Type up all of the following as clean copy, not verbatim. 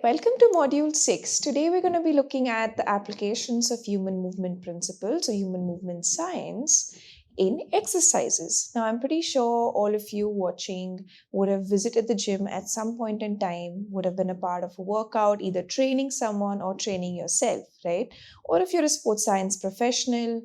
Welcome to Module 6. Today we're going to be looking at the applications of human movement principles or human movement science in exercises. Now, I'm pretty sure all of you watching would have visited the gym at some point in time, would have been a part of a workout, either training someone or training yourself, right? Or if you're a sports science professional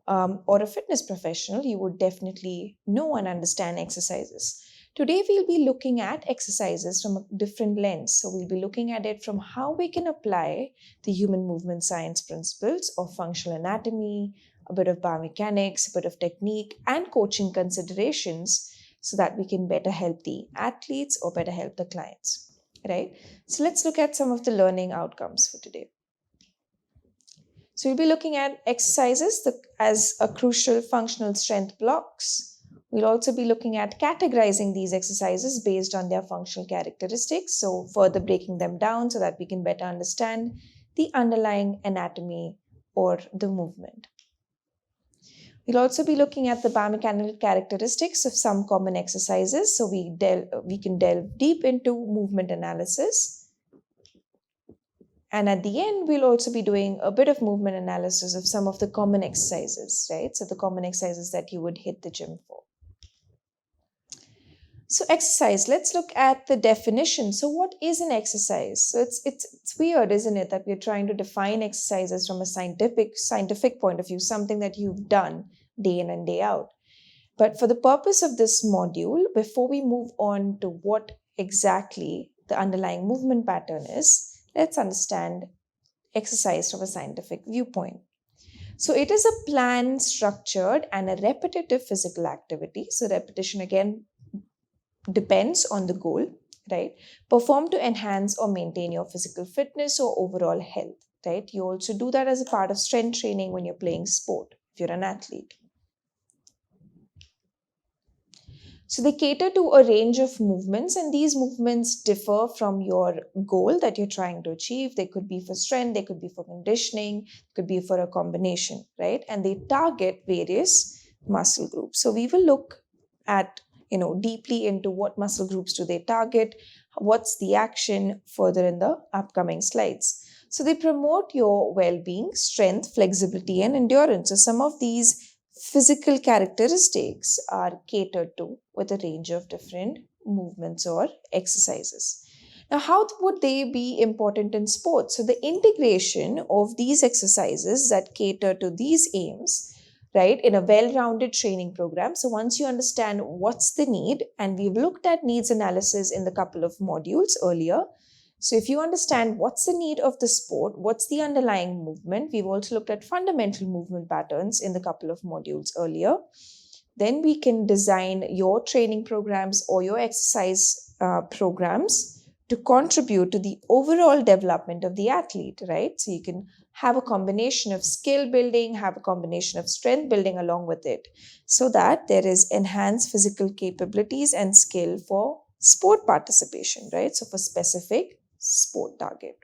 or a fitness professional, you would definitely know and understand exercises. Today, we'll be looking at exercises from a different lens. So, we'll be looking at it from how we can apply the human movement science principles of functional anatomy, a bit of biomechanics, a bit of technique, and coaching considerations so that we can better help the athletes or better help the clients, right? So, let's look at some of the learning outcomes for today. So, we'll be looking at exercises as a crucial functional strength blocks. We'll also be looking at categorizing these exercises based on their functional characteristics, so further breaking them down so that we can better understand the underlying anatomy or the movement. We'll also be looking at the biomechanical characteristics of some common exercises, so we can delve deep into movement analysis. And at the end, we'll also be doing a bit of movement analysis of some of the common exercises, right? So the common exercises that you would hit the gym for. So exercise, let's look at the definition. So what is an exercise? So it's weird, isn't it, that we're trying to define exercises from a scientific point of view, something that you've done day in and day out. But for the purpose of this module, before we move on to what exactly the underlying movement pattern is, let's understand exercise from a scientific viewpoint. So it is a planned, structured, and a repetitive physical activity. So repetition again depends on the goal, right? Performed to enhance or maintain your physical fitness or overall health, right? You also do that as a part of strength training when you're playing sport, if you're an athlete. So they cater to a range of movements, and these movements differ from your goal that you're trying to achieve. They could be for strength, they could be for conditioning, could be for a combination, right? And they target various muscle groups. So we will look at deeply into what muscle groups do they target, what's the action further in the upcoming slides. So they promote your well-being, strength, flexibility, and endurance. So some of these physical characteristics are catered to with a range of different movements or exercises. Now, how would they be important in sports? So the integration of these exercises that cater to these aims, right, in a well-rounded training program. So once you understand what's the need, and we've looked at needs analysis in the couple of modules earlier. So if you understand what's the need of the sport, what's the underlying movement, we've also looked at fundamental movement patterns in the couple of modules earlier. Then we can design your training programs or your exercise programs to contribute to the overall development of the athlete, right? So you can have a combination of skill building, have a combination of strength building along with it, so that there is enhanced physical capabilities and skill for sport participation, right? So for specific sport target.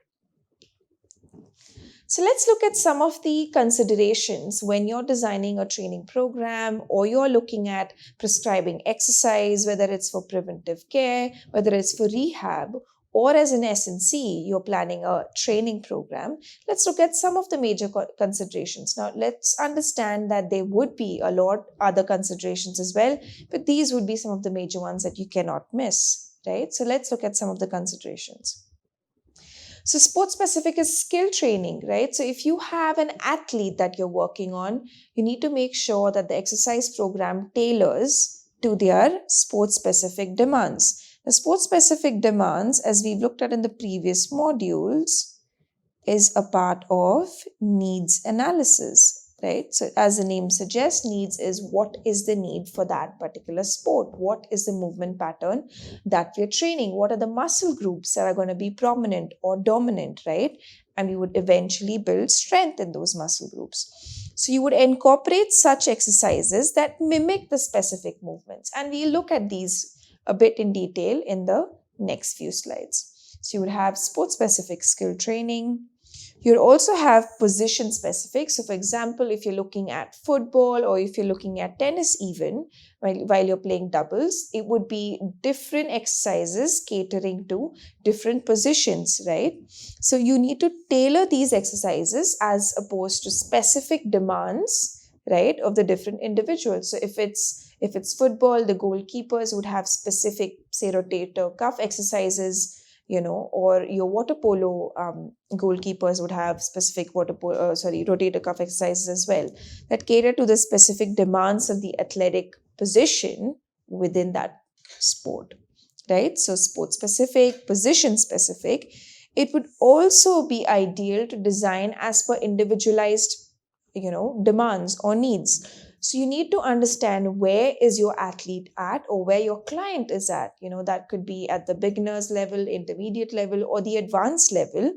So let's look at some of the considerations when you're designing a training program or you're looking at prescribing exercise, whether it's for preventive care, whether it's for rehab, or as an S&C, you're planning a training program. Let's look at some of the major considerations. Now, let's understand that there would be a lot other considerations as well, but these would be some of the major ones that you cannot miss, right? So let's look at some of the considerations. So sport specific is skill training, right? So if you have an athlete that you're working on, you need to make sure that the exercise program tailors to their sport specific demands. The sport specific demands, as we've looked at in the previous modules, is a part of needs analysis. Right? So as the name suggests, needs is what is the need for that particular sport? What is the movement pattern that we're training? What are the muscle groups that are going to be prominent or dominant, right? And we would eventually build strength in those muscle groups. So you would incorporate such exercises that mimic the specific movements. And we'll look at these a bit in detail in the next few slides. So you would have sport-specific skill training. You also have position specific. So for example, if you're looking at football or if you're looking at tennis even, while you're playing doubles, it would be different exercises catering to different positions, right? So you need to tailor these exercises as opposed to specific demands, right, of the different individuals. So if it's football, the goalkeepers would have specific, say, rotator cuff exercises, or your water polo goalkeepers would have specific rotator cuff exercises as well that cater to the specific demands of the athletic position within that sport, right? So sport specific, position specific. It would also be ideal to design as per individualized, demands or needs. So you need to understand where is your athlete at or where your client is at. That could be at the beginners level, intermediate level, or the advanced level,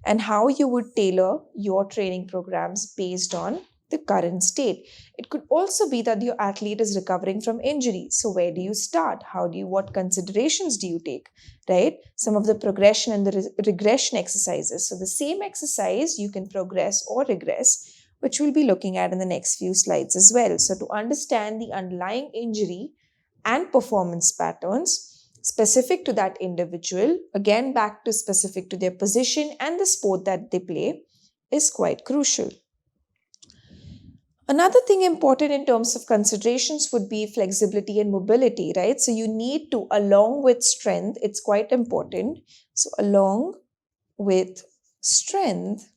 and how you would tailor your training programs based on the current state. It could also be that your athlete is recovering from injury. So where do you start? What considerations do you take, right? Some of the progression and the regression exercises. So the same exercise you can progress or regress, which we'll be looking at in the next few slides as well. So to understand the underlying injury and performance patterns specific to that individual, again back to specific to their position and the sport that they play, is quite crucial. Another thing important in terms of considerations would be flexibility and mobility, right? So you need to, along with strength, it's quite important. So along with strength,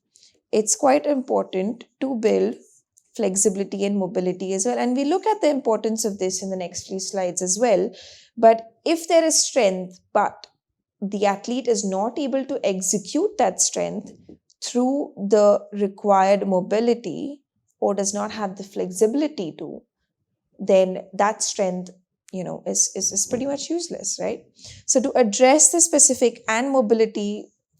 it's quite important to build flexibility and mobility as well. And we look at the importance of this in the next few slides as well. But if there is strength, but the athlete is not able to execute that strength through the required mobility or does not have the flexibility to, then that strength, is pretty much useless, right? So to address the specific and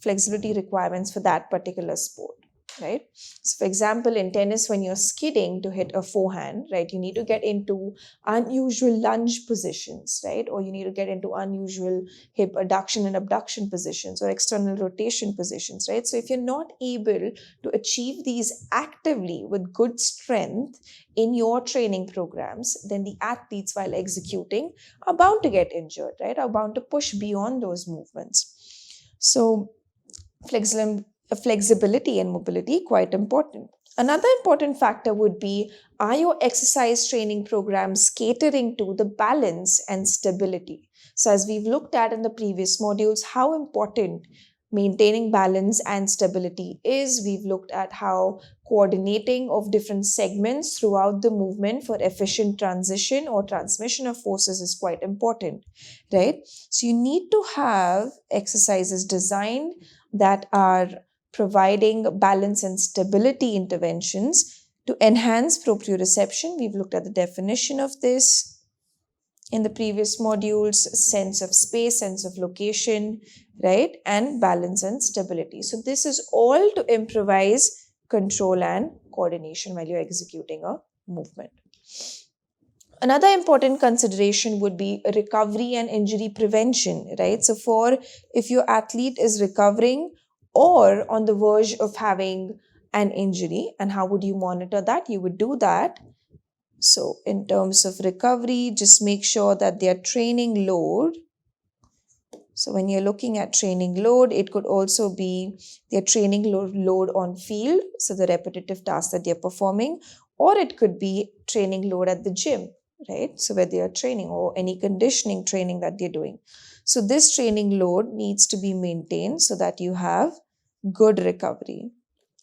flexibility requirements for that particular sport, right? So for example, in tennis, when you're skidding to hit a forehand, right, you need to get into unusual lunge positions, right? Or you need to get into unusual hip adduction and abduction positions or external rotation positions, right? So if you're not able to achieve these actively with good strength in your training programs, then the athletes, while executing, are bound to get injured, right? Are bound to push beyond those movements. So flexibility and mobility, quite important. Another important factor would be, are your exercise training programs catering to the balance and stability? So as we've looked at in the previous modules, how important maintaining balance and stability is. We've looked at how coordinating of different segments throughout the movement for efficient transition or transmission of forces is quite important, right? So you need to have exercises designed that are providing balance and stability interventions to enhance proprioception. We've looked at the definition of this in the previous modules: sense of space, sense of location, right? And balance and stability. So this is all to improvise control and coordination while you're executing a movement. Another important consideration would be recovery and injury prevention, right? So if your athlete is recovering or on the verge of having an injury, and how would you monitor that? You would do that. So in terms of recovery, just make sure that their training load. So when you're looking at training load, it could also be their training load on field, so the repetitive tasks that they're performing, or it could be training load at the gym, right? So where they are training, or any conditioning training that they're doing. So this training load needs to be maintained so that you have good recovery,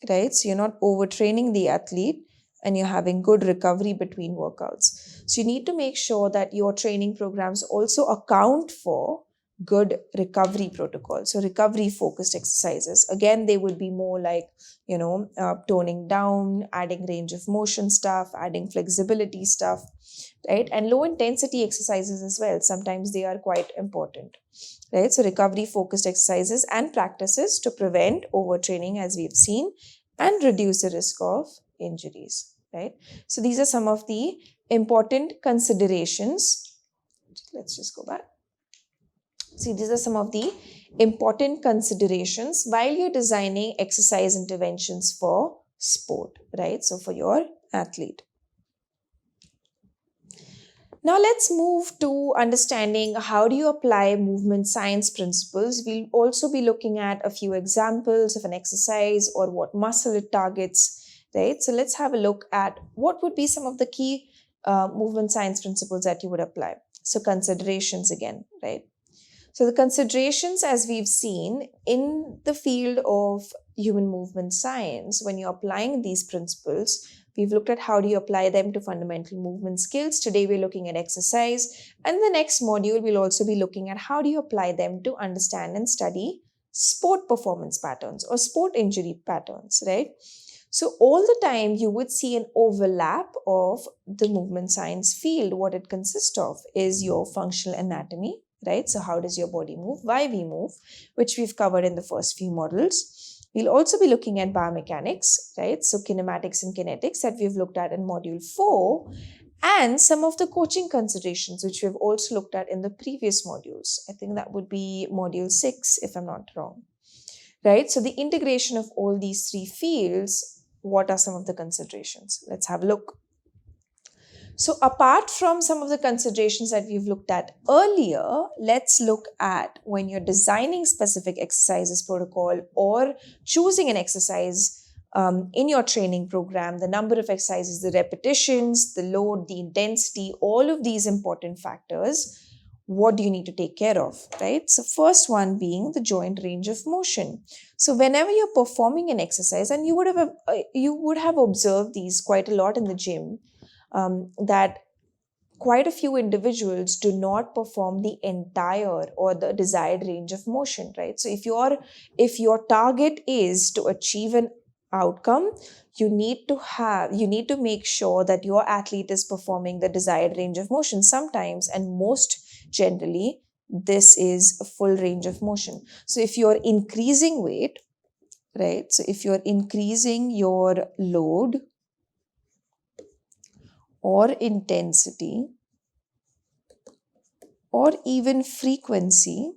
right? So you're not overtraining the athlete and you're having good recovery between workouts. So you need to make sure that your training programs also account for good recovery protocols. So recovery focused exercises, again, they would be more like, toning down, adding range of motion stuff, adding flexibility stuff, right? And low intensity exercises as well. Sometimes they are quite important, right? So recovery focused exercises and practices to prevent overtraining, as we've seen, and reduce the risk of injuries, right? So these are some of the important considerations. Let's just go back. See, these are some of the important considerations while you're designing exercise interventions for sport, right? So for your athlete. Now let's move to understanding how do you apply movement science principles. We'll also be looking at a few examples of an exercise or what muscle it targets, right? So let's have a look at what would be some of the key movement science principles that you would apply. So considerations again, right? So the considerations, as we've seen in the field of human movement science, when you're applying these principles, we've looked at how do you apply them to fundamental movement skills. Today we're looking at exercise. And in the next module, we'll also be looking at how do you apply them to understand and study sport performance patterns or sport injury patterns, right? So all the time you would see an overlap of the movement science field. What it consists of is your functional anatomy, right? So how does your body move? Why we move, which we've covered in the first few models. We'll also be looking at biomechanics, right? So kinematics and kinetics that we've looked at in module 4, and some of the coaching considerations, which we've also looked at in the previous modules. I think that would be module 6, if I'm not wrong, right? So the integration of all these three fields, what are some of the considerations? Let's have a look. So apart from some of the considerations that we've looked at earlier, let's look at when you're designing specific exercises protocol or choosing an exercise in your training program, the number of exercises, the repetitions, the load, the intensity, all of these important factors. What do you need to take care of, right? So first one being the joint range of motion. So whenever you're performing an exercise, and you would have observed these quite a lot in the gym, that quite a few individuals do not perform the entire or the desired range of motion, right? So if your target is to achieve an outcome, you need to make sure that your athlete is performing the desired range of motion. Sometimes, and most generally, this is a full range of motion. So if you're increasing weight, right? So if you're increasing your load or intensity or even frequency,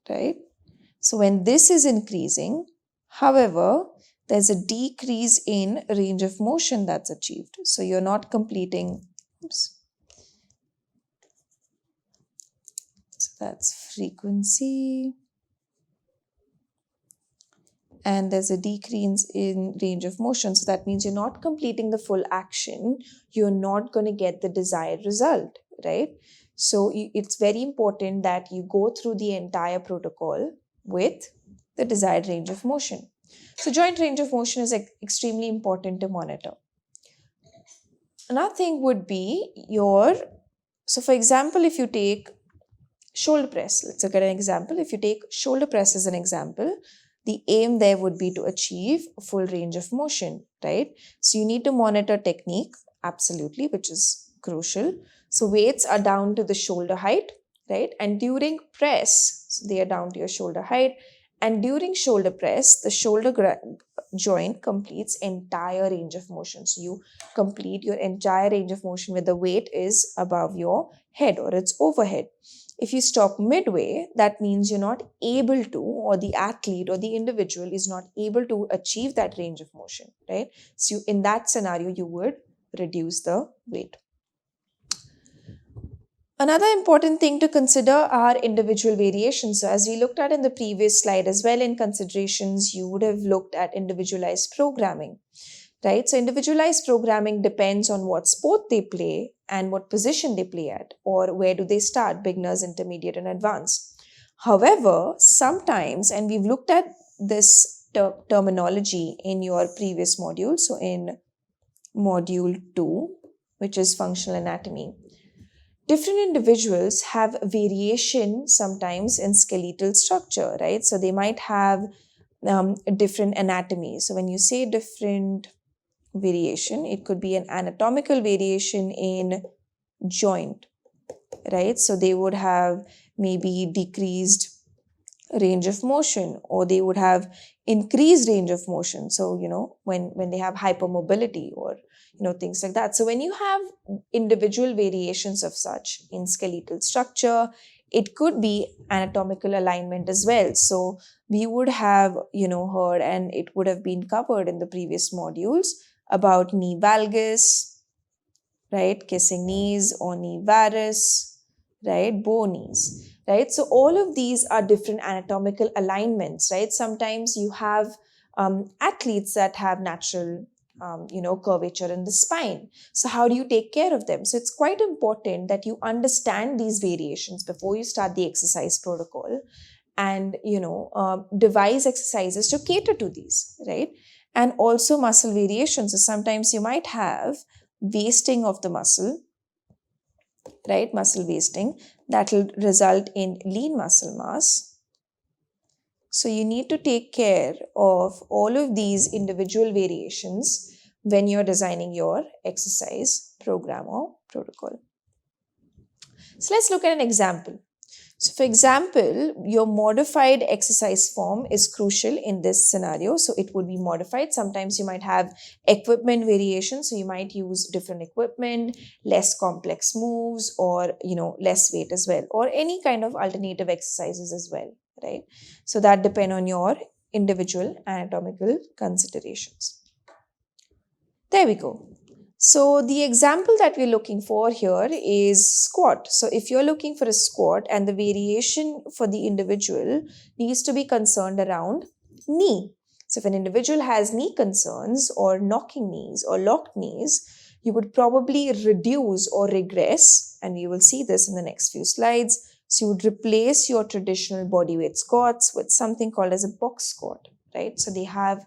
right? So when this is increasing, however, there's a decrease in range of motion that's achieved. So you're not completing, oops. So that's frequency. And there's a decrease in range of motion. So that means you're not completing the full action. You're not going to get the desired result, right? So it's very important that you go through the entire protocol with the desired range of motion. So joint range of motion is extremely important to monitor. Another thing would be so for example, if you take shoulder press, let's look at an example. If you take shoulder press as an example, the aim there would be to achieve a full range of motion, right? So you need to monitor technique, absolutely, which is crucial. So weights are down to the shoulder height, right? And during press, so they are down to your shoulder height. And during shoulder press, the shoulder joint completes entire range of motion. So you complete your entire range of motion where the weight is above your head or it's overhead. If you stop midway, that means you're not able to, or the athlete or the individual is not able to achieve that range of motion, right? So in that scenario, you would reduce the weight. Another important thing to consider are individual variations. So as we looked at in the previous slide as well in considerations, you would have looked at individualized programming, right? So individualized programming depends on what sport they play and what position they play at, or where do they start, beginners, intermediate, and advanced. However, sometimes, and we've looked at this terminology in your previous module, so in module 2, which is functional anatomy, different individuals have variation sometimes in skeletal structure, right? So they might have a different anatomy. So when you say different variation, it could be an anatomical variation in joint, right? So they would have maybe decreased range of motion, or they would have increased range of motion. So, when they have hypermobility or, things like that. So when you have individual variations of such in skeletal structure, it could be anatomical alignment as well. So we would have, heard, and it would have been covered in the previous modules about knee valgus, right? Kissing knees or knee varus, right? Bow knees, right? So all of these are different anatomical alignments, right? Sometimes you have athletes that have natural curvature in the spine. So how do you take care of them? So it's quite important that you understand these variations before you start the exercise protocol, and devise exercises to cater to these, right? And also muscle variations. So sometimes you might have wasting of the muscle, right? Muscle wasting that will result in lean muscle mass. So you need to take care of all of these individual variations when you're designing your exercise program or protocol. So let's look at an example. So for example, your modified exercise form is crucial in this scenario. So it would be modified. Sometimes you might have equipment variations. So you might use different equipment, less complex moves, or, less weight as well, or any kind of alternative exercises as well, right? So that depend on your individual anatomical considerations. There we go. So the example that we're looking for here is squat. So if you're looking for a squat, and the variation for the individual needs to be concerned around knee. So if an individual has knee concerns or knocking knees or locked knees, you would probably reduce or regress, and you will see this in the next few slides. So you would replace your traditional bodyweight squats with something called as a box squat, right? So they have,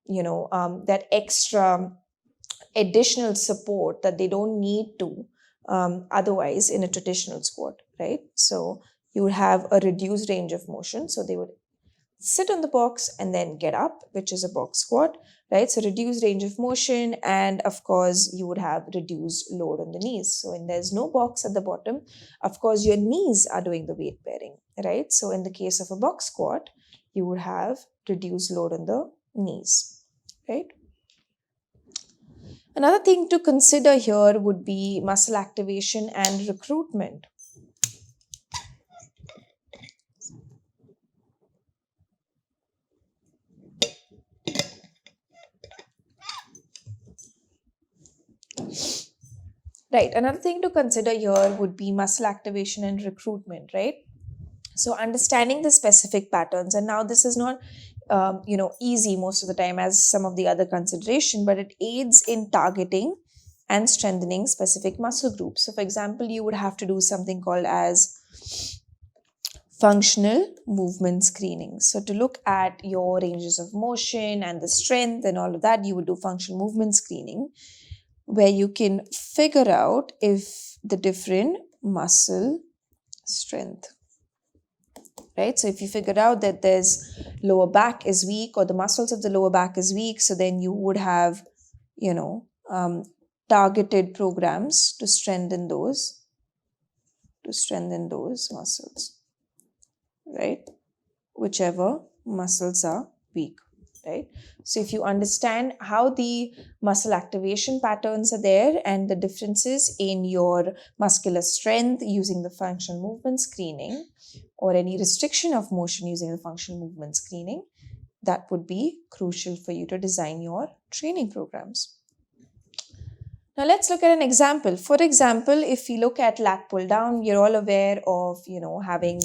that extra additional support that they don't need to otherwise in a traditional squat, right? So you would have a reduced range of motion. So they would sit on the box and then get up, which is a box squat, right? So reduced range of motion, and of course you would have reduced load on the knees. So when there's no box at the bottom, of course your knees are doing the weight bearing, right? So in the case of a box squat, you would have reduced load on the knees, right? Another thing to consider here would be muscle activation and recruitment. Right, another thing to consider here would be muscle activation and recruitment, right? So understanding the specific patterns, and now this is not easy most of the time as some of the other consideration, but it aids in targeting and strengthening specific muscle groups. So for example, you would have to do something called as functional movement screening. So to look at your ranges of motion and the strength and all of that, you would do functional movement screening, where you can figure out if the different muscle strength, right? So if you figure out that there's lower back is weak, or the muscles of the lower back is weak, so then you would have, targeted programs to strengthen those muscles, right? Whichever muscles are weak, right? So if you understand how the muscle activation patterns are there and the differences in your muscular strength using the functional movement screening, or any restriction of motion using the functional movement screening, that would be crucial for you to design your training programs. Now let's look at an example. For example, if we look at lat pull down, you're all aware of, having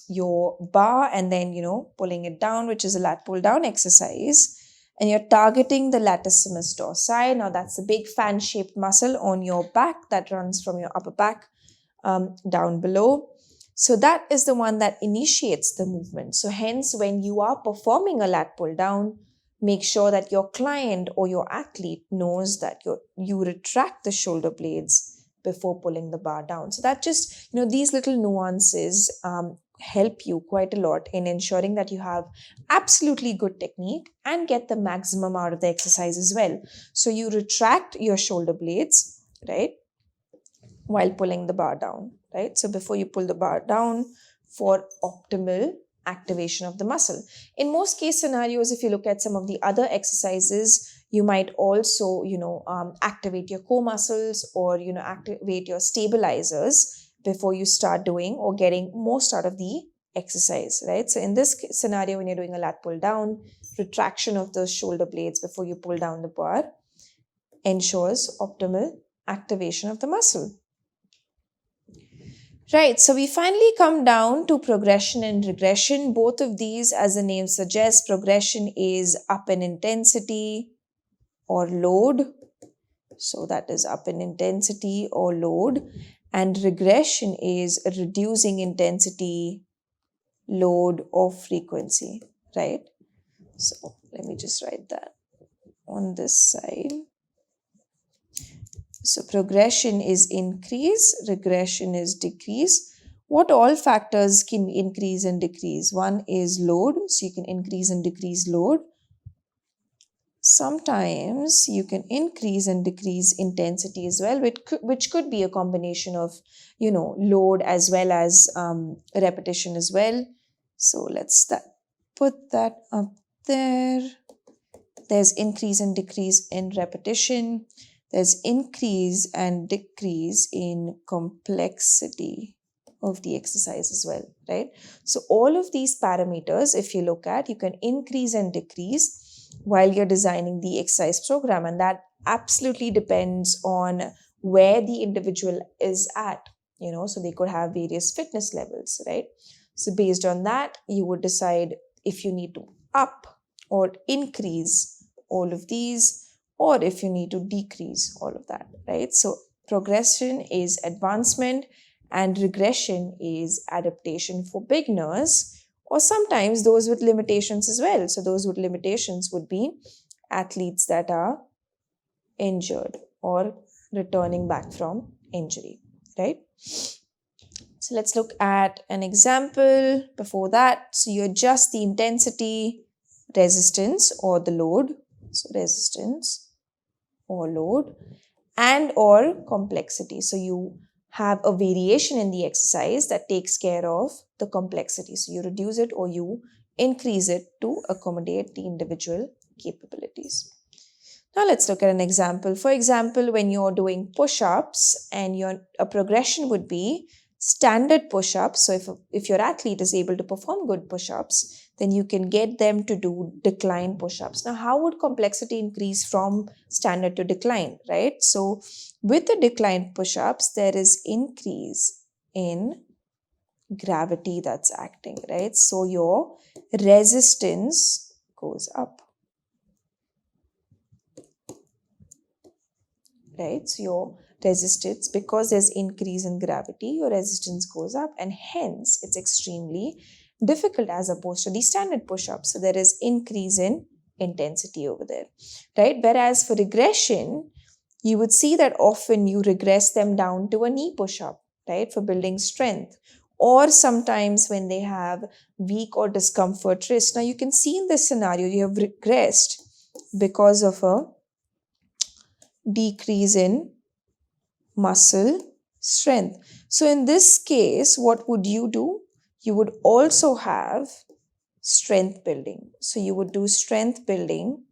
your bar and then, pulling it down, which is a lat pull down exercise. And you're targeting the latissimus dorsi. Now that's the big fan-shaped muscle on your back that runs from your upper back down below. So that is the one that initiates the movement. So hence, when you are performing a lat pull down, make sure that your client or your athlete knows that you retract the shoulder blades before pulling the bar down. So that just, these little nuances help you quite a lot in ensuring that you have absolutely good technique and get the maximum out of the exercise as well. So you retract your shoulder blades, right, while pulling the bar down, right? So before you pull the bar down for optimal activation of the muscle. In most case scenarios, if you look at some of the other exercises, you might also, activate your core muscles or, activate your stabilizers before you start doing or getting most out of the exercise, right? So in this scenario, when you're doing a lat pull down, retraction of the shoulder blades before you pull down the bar ensures optimal activation of the muscle. Right, so we finally come down to progression and regression. Both of these, as the name suggests, progression is up in intensity or load. So that is up in intensity or load. And regression is reducing intensity, load, or frequency, right? So let me just write that on this side. So progression is increase, regression is decrease. What all factors can increase and decrease? One is load, so you can increase and decrease load. Sometimes you can increase and decrease intensity as well, which could be a combination of, load as well as repetition as well. So let's put that up there. There's increase and decrease in repetition. There's increase and decrease in complexity of the exercise as well, right? So all of these parameters, if you look at, you can increase and decrease while you're designing the exercise program. And that absolutely depends on where the individual is at, so they could have various fitness levels, right? So based on that, you would decide if you need to up or increase all of these, or if you need to decrease all of that, right? So progression is advancement and regression is adaptation for beginners, or sometimes those with limitations as well. So those with limitations would be athletes that are injured or returning back from injury, right? So let's look at an example before that. So you adjust the intensity, resistance or the load. So resistance or load and or complexity. So you have a variation in the exercise that takes care of the complexity. So you reduce it or you increase it to accommodate the individual capabilities. Now let's look at an example. For example, when you're doing push-ups and a progression would be standard push-ups. So if your athlete is able to perform good push-ups, then you can get them to do decline push-ups. Now, how would complexity increase from standard to decline, right? So with the decline push-ups, there is increase in gravity that's acting, right? So your resistance goes up, right? So your resistance, because there's increase in gravity, your resistance goes up, and hence it's extremely difficult as opposed to the standard push-ups. So there is increase in intensity over there, right? Whereas for regression, you would see that often you regress them down to a knee push-up, right? For building strength. Or sometimes when they have weak or discomfort wrist. Now you can see in this scenario, you have regressed because of a decrease in muscle strength. So in this case, what would you do? You would also have strength building. So you would do strength building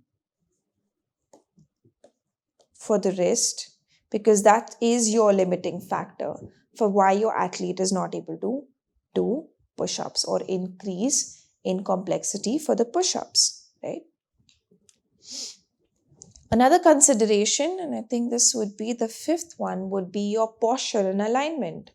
for the wrist because that is your limiting factor for why your athlete is not able to do push-ups or increase in complexity for the push-ups, right? Another consideration, and I think this would be the fifth one, would be your posture and alignment.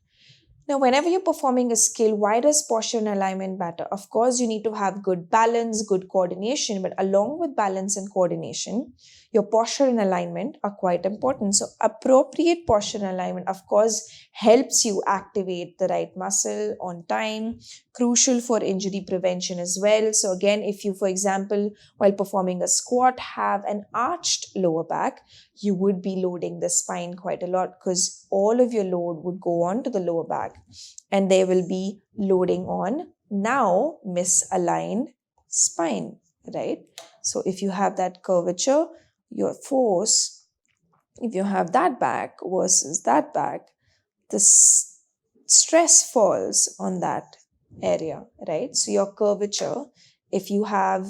Now, whenever you're performing a skill, why does posture and alignment matter? Of course, you need to have good balance, good coordination, but along with balance and coordination, your posture and alignment are quite important. So, appropriate posture and alignment, of course, helps you activate the right muscle on time, crucial for injury prevention as well. So, again, if you, for example, while performing a squat, have an arched lower back, you would be loading the spine quite a lot because all of your load would go on to the lower back and there will be loading on now misaligned spine, right? So if you have that curvature, your force, if you have that back versus that back, the stress falls on that area, right? So your curvature, if you have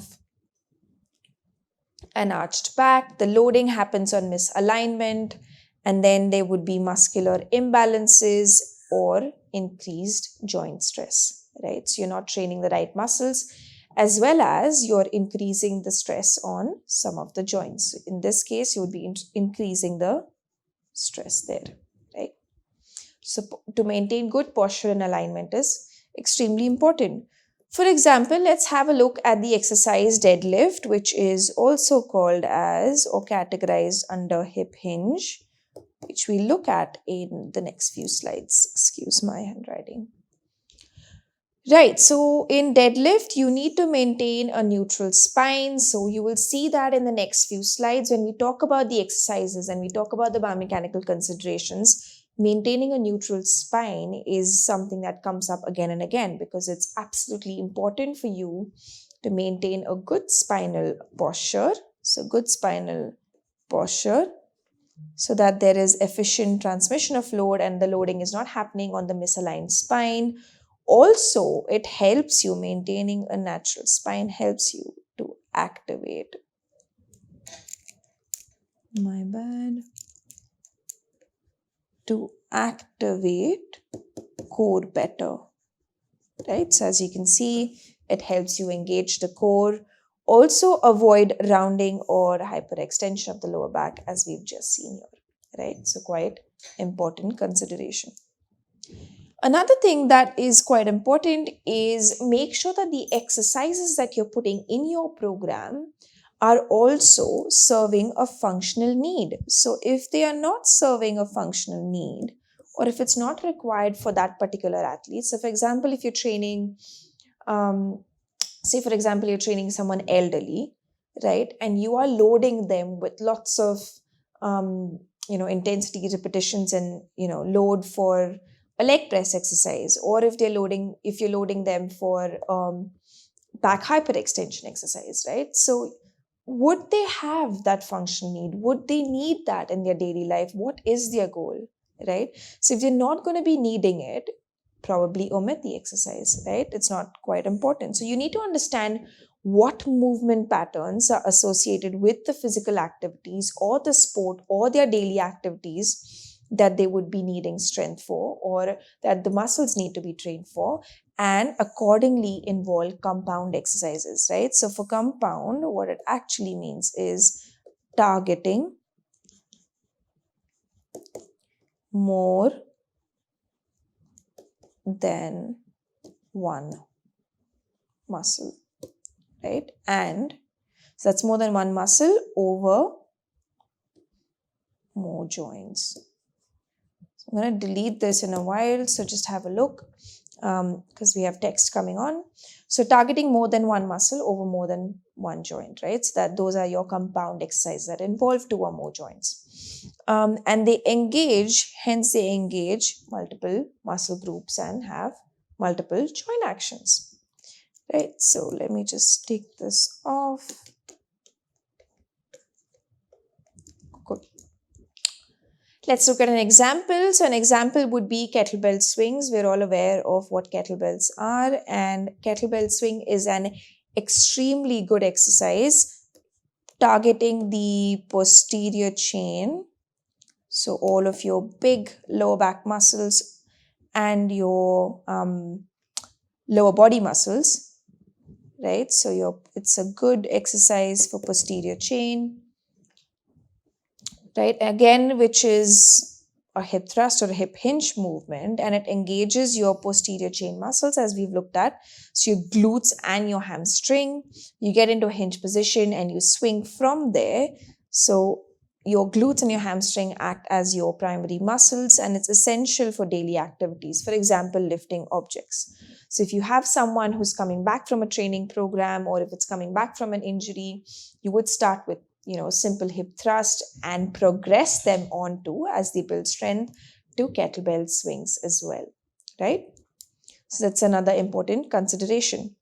an arched back, the loading happens on misalignment, and then there would be muscular imbalances or increased joint stress, right? So you're not training the right muscles, as well as you're increasing the stress on some of the joints. So in this case, you would be increasing the stress there, right? So to maintain good posture and alignment is extremely important. For example, let's have a look at the exercise deadlift, which is also called as or categorized under hip hinge, which we look at in the next few slides. Excuse my handwriting. Right, so in deadlift, you need to maintain a neutral spine. So you will see that in the next few slides when we talk about the exercises and we talk about the biomechanical considerations. Maintaining a neutral spine is something that comes up again and again because it's absolutely important for you to maintain a good spinal posture. So, good spinal posture so that there is efficient transmission of load and the loading is not happening on the misaligned spine. Also, it helps you maintaining a natural spine, helps you to activate. My bad. To activate core better, right? So as you can see, it helps you engage the core. Also avoid rounding or hyperextension of the lower back as we've just seen here, right? So quite important consideration. Another thing that is quite important is make sure that the exercises that you're putting in your program are also serving a functional need. So if they are not serving a functional need, or if it's not required for that particular athlete, so for example, if you're training, say for example, you're training someone elderly, right, and you are loading them with lots of, intensity repetitions and, load for a leg press exercise, or if you're loading them for back hyperextension exercise, right? So would they have that functional need? Would they need that in their daily life? What is their goal, right? So if they're not going to be needing it, probably omit the exercise, right? It's not quite important. So you need to understand what movement patterns are associated with the physical activities or the sport or their daily activities that they would be needing strength for, or that the muscles need to be trained for, and accordingly involve compound exercises, right? So for compound, what it actually means is targeting more than one muscle, right? And so that's more than one muscle over more joints. So I'm going to delete this in a while, so just have a look because we have text coming on. So targeting more than one muscle over more than one joint, right? So that those are your compound exercises that involve two or more joints. And they engage multiple muscle groups and have multiple joint actions, right? So let me just take this off. Good. Let's look at an example. So an example would be kettlebell swings. We're all aware of what kettlebells are, and kettlebell swing is an extremely good exercise targeting the posterior chain. So all of your big lower back muscles and your lower body muscles, right? So it's a good exercise for posterior chain, right? Again, which is a hip thrust or a hip hinge movement, and it engages your posterior chain muscles as we've looked at. So your glutes and your hamstring, you get into a hinge position and you swing from there. So your glutes and your hamstring act as your primary muscles, and it's essential for daily activities. For example, lifting objects. So if you have someone who's coming back from a training program, or if it's coming back from an injury, you would start with simple hip thrust and progress them onto, as they build strength, to kettlebell swings as well, right? So that's another important consideration.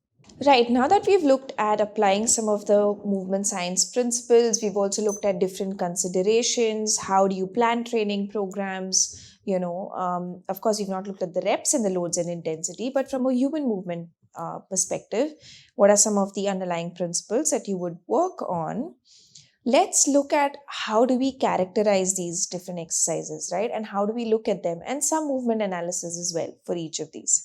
Right, now that we've looked at applying some of the movement science principles, we've also looked at different considerations. How do you plan training programs? Of course, we've not looked at the reps and the loads and intensity, but from a human movement perspective, what are some of the underlying principles that you would work on? Let's look at how do we characterize these different exercises, right? And how do we look at them, and some movement analysis as well for each of these.